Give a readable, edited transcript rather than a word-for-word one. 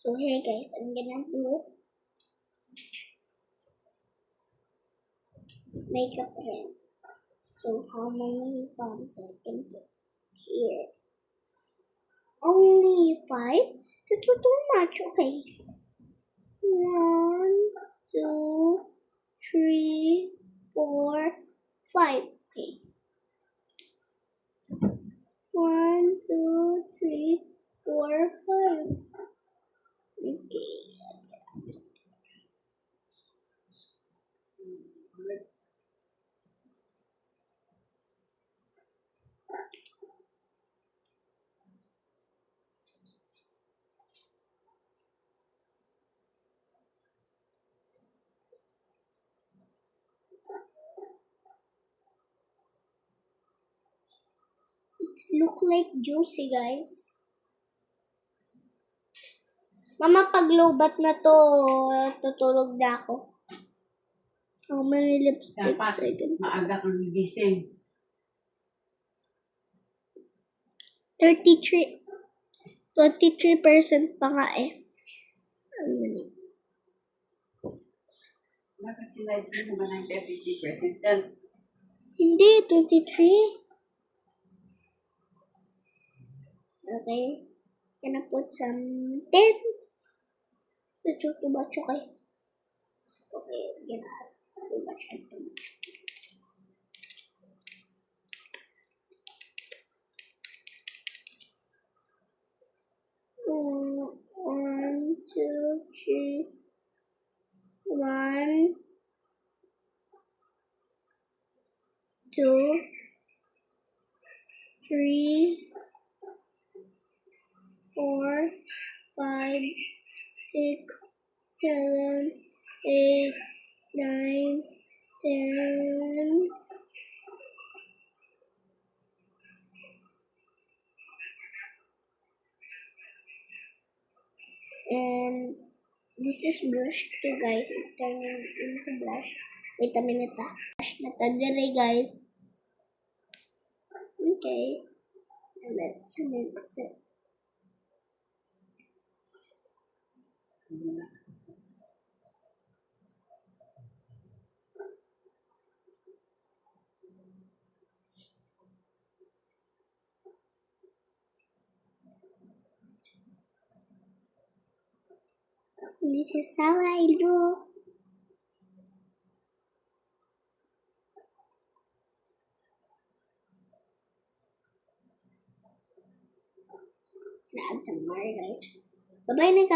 So here guys, I'm gonna do makeup trends. So how many palms I can put here? Only 5? That's too much. Okay. 1, 2, 3, 4, 5. Okay. 1, 2, 3, 4, 5. Okay. It look like juicy, guys. Mama, pag lowbat na to, tutulog na ako. How many lipsticks I can put? Maaga kang gigising. 33. 23% pa nga eh. Bakit sinides mo naman ng 33% yan? Hindi, 23. Okay. Gonna put some 10. That's too much, okay? Okay, gonna add too much and too much. One, two, three. 1, 2, 3, 4, 5, 6, 7, 8, 9, 10. And this is blush too, guys. It turned into blush. Wait a minute, blush na tadere, guys. Okay. And let's mix it. This is how I do. Add some more, guys. Bye-bye na, guys.